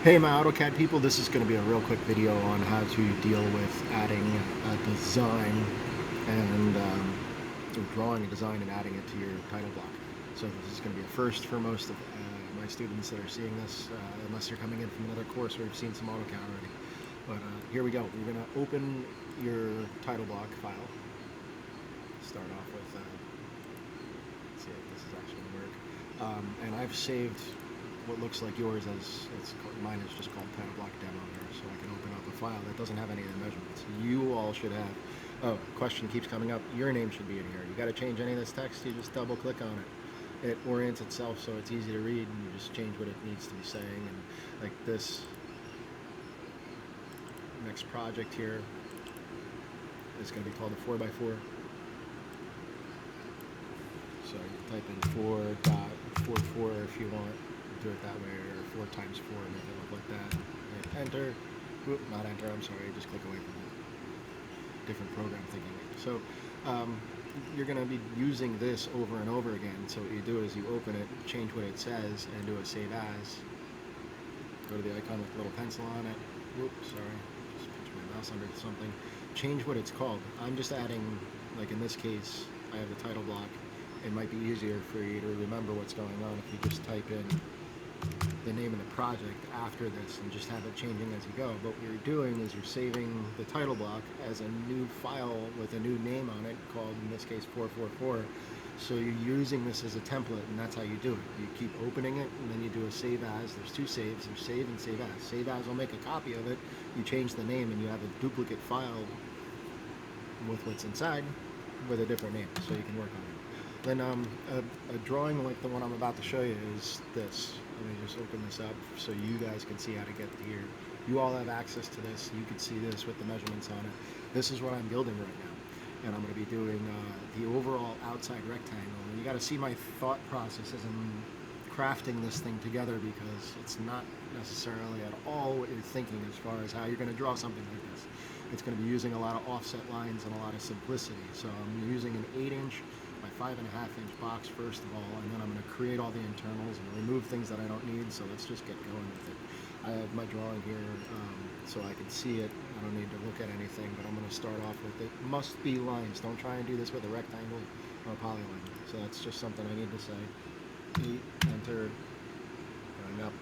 Hey my AutoCAD people, this is going to be a real quick video on how to deal with adding a design and or drawing a design and adding it to your title block. So this is going to be a first for most of my students that are seeing this, unless you're coming in from another course where you've seen some AutoCAD already. But here we go. We're going to open your title block file. Start off with, let's see if this is actually going to work. And I've saved what looks like yours as mine is just called title block demo here, so I can open up a file that doesn't have any of the measurements. You all should have. Oh, question keeps coming up. Your name should be in here. You got to change any of this text. You just double click on it. It orients itself so it's easy to read, and you just change what it needs to be saying. And like this next project here is going to be called a 4x4. So you type in 4.44 if you want. Do it that way, or 4 times 4, make it look like that. Hit enter. Oop, not enter, I'm sorry, just click away from it. Different program thinking. So you're going to be using this over and over again. So what you do is you open it, change what it says, and do a save as. Go to the icon with a little pencil on it. Whoops, sorry, just put my mouse under something. Change what it's called. I'm just adding, like in this case, I have the title block. It might be easier for you to remember what's going on if you just type in the name of the project after this and just have it changing as you go. But what you're doing is you're saving the title block as a new file with a new name on it called, in this case, 444. So you're using this as a template, and that's how you do it. You keep opening it, and then you do a save as. There's 2 saves. There's save and save as. Save as will make a copy of it. You change the name, and you have a duplicate file with what's inside with a different name, so you can work on it. Then a drawing like the one I'm about to show you is this. Let me just open this up so you guys can see how to get here. You all have access to this. You can see this with the measurements on it. This is what I'm building right now. And I'm going to be doing the overall outside rectangle. And you got to see my thought process as I'm crafting this thing together, because it's not necessarily at all what you're thinking as far as how you're going to draw something like this. It's going to be using a lot of offset lines and a lot of simplicity. So I'm using an 8-inch by 5.5-inch box first of all, and then I'm going to create all the internals and remove things that I don't need. So let's just get going with it. I have my drawing here so I can see it. I don't need to look at anything, but I'm going to start off with it must be lines. Don't try and do this with a rectangle or a polyline. So that's just something I need to say. 8, enter, going up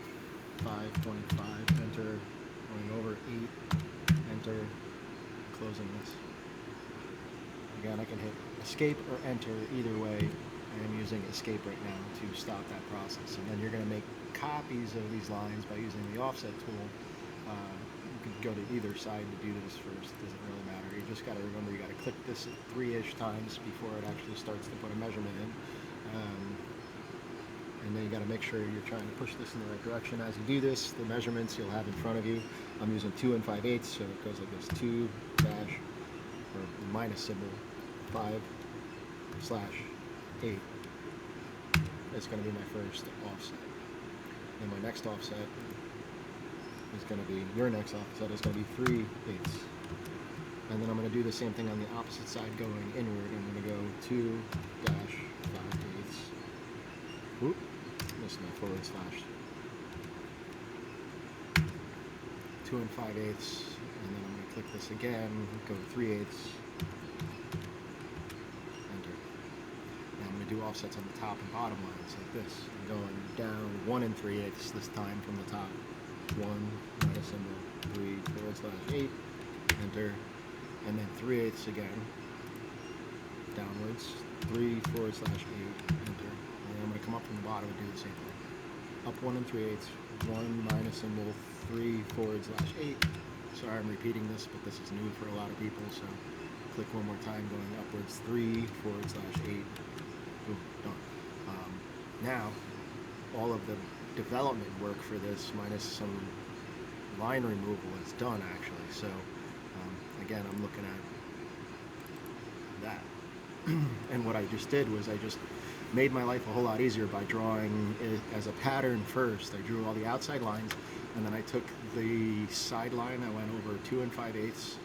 5.5, enter, going over 8, enter, closing this. Again, I can hit escape or enter either way. I am using escape right now to stop that process. And then you're going to make copies of these lines by using the offset tool. You could go to either side to do this first. It doesn't really matter. You just got to remember you got to click this 3-ish times before it actually starts to put a measurement in. And then you got to make sure you're trying to push this in the right direction. As you do this, the measurements you'll have in front of you. I'm using 2 5/8, so it goes like this: 2 dash or minus symbol 5/8. It's going to be my first offset. And my next offset is going to be, your next offset is going to be 3/8. And then I'm going to do the same thing on the opposite side going inward. I'm going to go 2 dash 5/8. Oop, missed my forward slash. 2 5/8. And then I'm going to click this again, go 3/8. Do offsets on the top and bottom lines like this. I'm going down 1 3/8 this time from the top. 1 minus symbol 3/8, enter, and then 3/8 again. Downwards 3/8, enter. And then I'm going to come up from the bottom and do the same thing. Up 1 3/8, 1 minus symbol 3/8. Sorry, I'm repeating this, but this is new for a lot of people. So click one more time, going upwards 3/8. Done. Now, all of the development work for this, minus some line removal, is done actually. So, again, I'm looking at that. And what I just did was I just made my life a whole lot easier by drawing it as a pattern first. I drew all the outside lines, and then I took the side line, I went over 2 5/8,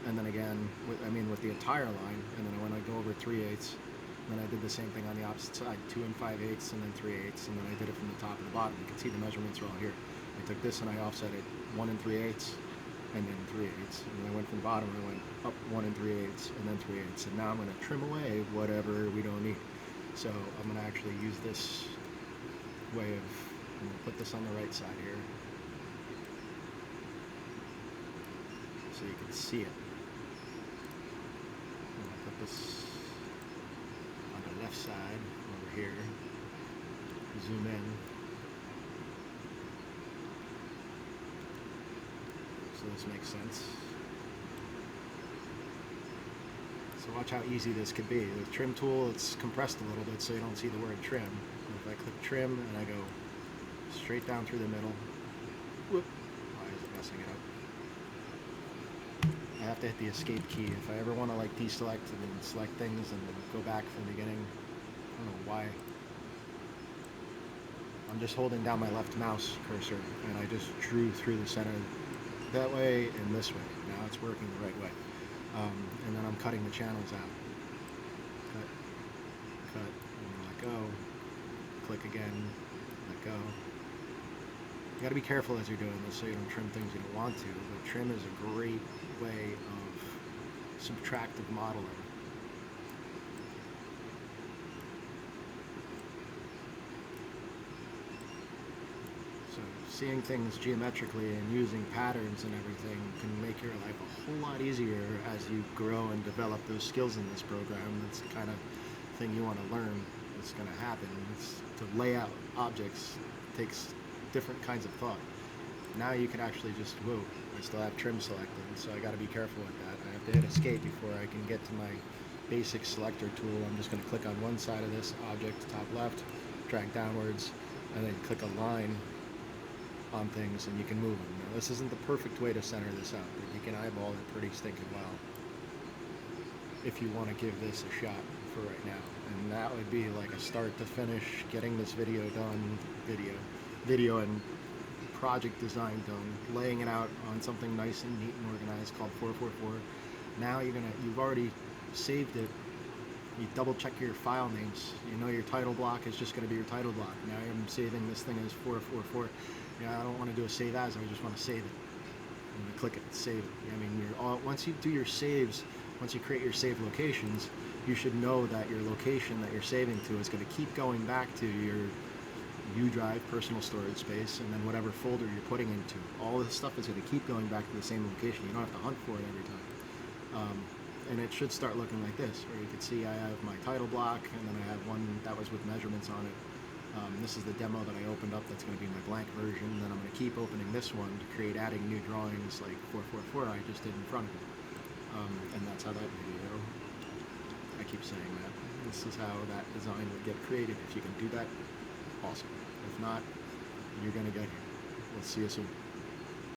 and then again, with the entire line, and then when I go over 3/8, then I did the same thing on the opposite side, 2 5/8, and then 3/8, and then I did it from the top and the bottom. You can see the measurements are all here. I took this and I offset it 1 3/8 and then 3/8. And then I went from the bottom and I went up 1 3/8 and then 3/8. And now I'm going to trim away whatever we don't need. So I'm going to actually use this way of, I'm going to put this on the right side here so you can see it. I'm going to put this on the left side over here, zoom in. So this makes sense. So watch how easy this could be. The trim tool, it's compressed a little bit so you don't see the word trim. And if I click trim and I go straight down through the middle, whoop, why is it messing it up? I have to hit the escape key. If I ever want to like deselect and then select things and then go back from the beginning, I don't know why. I'm just holding down my left mouse cursor and I just drew through the center that way and this way. Now it's working the right way. And then I'm cutting the channels out. Cut, and let go. Click again, let go. You gotta be careful as you're doing this so you don't trim things you don't want to, but trim is a great way of subtractive modeling. So seeing things geometrically and using patterns and everything can make your life a whole lot easier as you grow and develop those skills in this program. That's the kind of thing you want to learn. It's going to happen. It's to lay out objects takes different kinds of thought. Now you can actually just, whoa, I still have trim selected, so I got to be careful with that. I have to hit escape before I can get to my basic selector tool. I'm just going to click on one side of this object, top left, drag downwards, and then click a line on things and you can move them. Now this isn't the perfect way to center this out, but you can eyeball it pretty stinking well if you want to give this a shot for right now. And that would be like a start to finish, getting this video done, video and project design done, laying it out on something nice and neat and organized called 444. Now you've already saved it. You double check your file names. You know your title block is just going to be your title block. Now I'm saving this thing as 444. Yeah, I don't want to do a save as, I just want to save it. I'm going to click it, save it. I mean, once you do your saves, once you create your save locations, you should know that your location that you're saving to is going to keep going back to your U drive, personal storage space, and then whatever folder you're putting into. All this stuff is going to keep going back to the same location. You don't have to hunt for it every time. And it should start looking like this, where you can see I have my title block, and then I have one that was with measurements on it. This is the demo that I opened up. That's going to be my blank version. Then I'm going to keep opening this one to create adding new drawings like 444 I just did in front of it. And that's how that video, I keep saying that. This is how that design would get created. If you can do that, awesome. If not, you're going to get here. We'll see you soon.